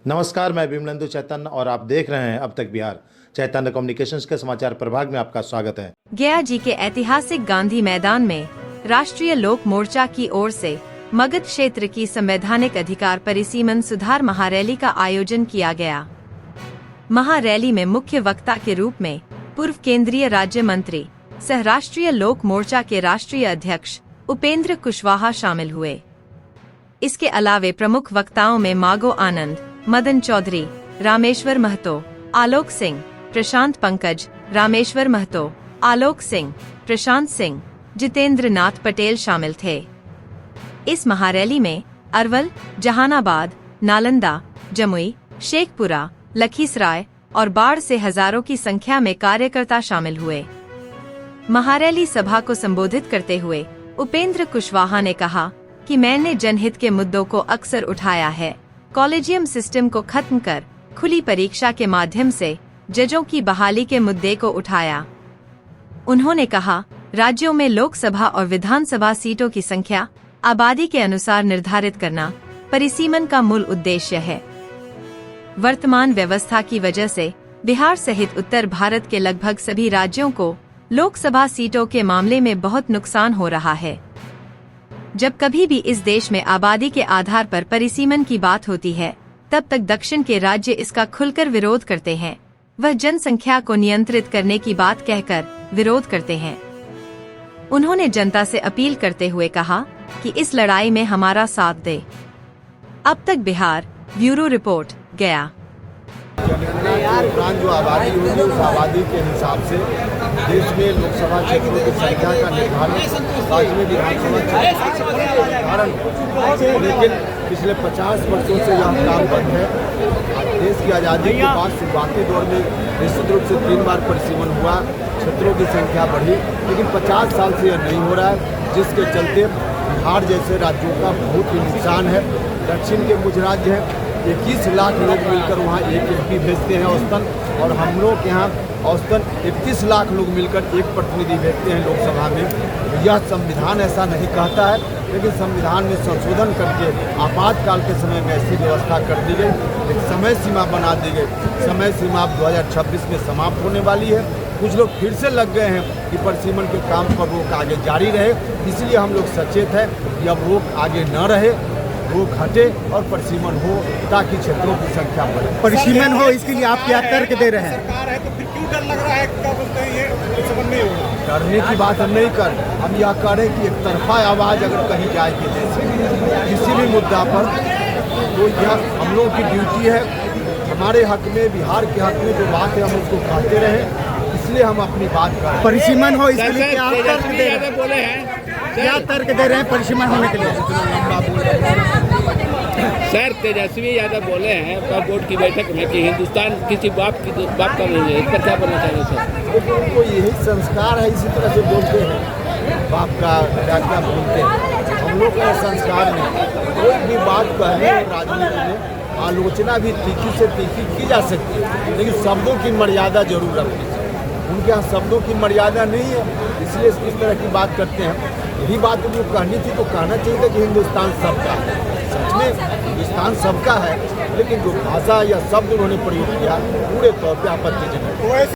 नमस्कार, मैं विमलेंदु चैतन्य और आप देख रहे हैं अब तक बिहार। चैतन्य कम्युनिकेशंस के समाचार प्रभाग में आपका स्वागत है। गया जी के ऐतिहासिक गांधी मैदान में राष्ट्रीय लोक मोर्चा की ओर से मगध क्षेत्र की संवैधानिक अधिकार परिसीमन सुधार महारैली का आयोजन किया गया। महारैली में मुख्य वक्ता के रूप में पूर्व केंद्रीय राज्य मंत्री सह राष्ट्रीय लोक मोर्चा के राष्ट्रीय अध्यक्ष उपेंद्र कुशवाहा शामिल हुए। इसके अलावे प्रमुख वक्ताओं में मागो आनंद, मदन चौधरी, रामेश्वर महतो, आलोक सिंह, प्रशांत पंकज, रामेश्वर महतो, आलोक सिंह, प्रशांत सिंह, जितेंद्र नाथ पटेल शामिल थे। इस महारैली में अरवल, जहानाबाद, नालंदा, जमुई, शेखपुरा, लखीसराय और बाढ़ से हजारों की संख्या में कार्यकर्ता शामिल हुए। महारैली सभा को संबोधित करते हुए उपेंद्र कुशवाहा ने कहा कि मैंने जनहित के मुद्दों को अक्सर उठाया है। कॉलेजियम सिस्टम को खत्म कर खुली परीक्षा के माध्यम से जजों की बहाली के मुद्दे को उठाया। उन्होंने कहा, राज्यों में लोकसभा और विधानसभा सीटों की संख्या आबादी के अनुसार निर्धारित करना परिसीमन का मूल उद्देश्य है। वर्तमान व्यवस्था की वजह से बिहार सहित उत्तर भारत के लगभग सभी राज्यों को लोकसभा सीटों के मामले में बहुत नुकसान हो रहा है। जब कभी भी इस देश में आबादी के आधार पर परिसीमन की बात होती है, तब तक दक्षिण के राज्य इसका खुलकर विरोध करते हैं। वह जनसंख्या को नियंत्रित करने की बात कहकर विरोध करते हैं। उन्होंने जनता से अपील करते हुए कहा कि इस लड़ाई में हमारा साथ दे। अब तक बिहार ब्यूरो रिपोर्ट, गया। जो आबादी होगी उस आबादी के हिसाब से देश में लोकसभा क्षेत्रों की संख्या का निर्धारण राज्य में विधानसभा क्षेत्र निर्धारण, लेकिन पिछले 50 वर्षों से यह काम बंद है। देश की आज़ादी के बाद शुरुआती दौर में निश्चित रूप से 3 बार परिसीमन हुआ, क्षेत्रों की संख्या बढ़ी, लेकिन 50 साल से यह नहीं हो रहा है, जिसके चलते बिहार जैसे राज्यों का बहुत ही नुकसान है। दक्षिण के कुछ राज्य हैं, 21 लाख लोग मिलकर वहाँ एक MP भेजते हैं औसतन, और हम लोग के यहाँ औसतन 31 लाख लोग मिलकर एक प्रतिनिधि भेजते हैं लोकसभा में। यह संविधान ऐसा नहीं कहता है, लेकिन संविधान में संशोधन करके आपातकाल के समय में ऐसी व्यवस्था कर दी गई, एक समय सीमा बना दी गई। समय सीमा अब 2026 में समाप्त होने वाली है। कुछ लोग फिर से लग गए हैं कि परिसीमन के काम पर रोक आगे जारी रहे, इसलिए हम लोग सचेत हैं कि अब रोक आगे न रहे, रोक हटे और परिसीमन हो, ताकि क्षेत्रों की संख्या बढ़े। परिसीमन हो, इसके लिए आप क्या तर्क दे रहे हैं? सरकार है तो फिर क्यों डर लग रहा है? क्या बोलते हैं, ये समझ नहीं होगा। डरने की बात हम नहीं कर, हम यह करें कि एक तरफा आवाज़ अगर कहीं जाएगी देश में किसी भी मुद्दा पर, तो यह हम लोगों की ड्यूटी है। हमारे हक में, बिहार के हक में जो बात है हम उसको कहते रहें, इसलिए हम अपनी बात करें। परिसीमन हो, इसके लिए क्या तर्क दे रहे हैं? बोले हैं क्या तर्क दे रहे हैं परिसीमन होने के लिए? सर, तेजस्वी यादव बोले हैं पर बोर्ड की बैठक में कि हिंदुस्तान किसी बाप का नहीं है। इस पर क्या बोलना चाहिए सर? उनको यही संस्कार है, इसी तरह से बोलते हैं, बाप का क्या बोलते हैं। हम लोग का संस्कार नहीं, कोई भी बात कहने राजनीति में आलोचना भी तीखी से तीखी की जा सकती है, लेकिन शब्दों की मर्यादा जरूर रखनी चाहिए। उनके यहाँ शब्दों की मर्यादा नहीं है, इसलिए इस तरह की बात करते हैं। यही बात जो कहनी थी तो कहना चाहिए था कि हिंदुस्तान सबका है। सच में हिंदुस्तान सबका है, लेकिन जो भाषा या शब्द उन्होंने प्रयोग किया पूरे तौर पर आपत्तिजनक।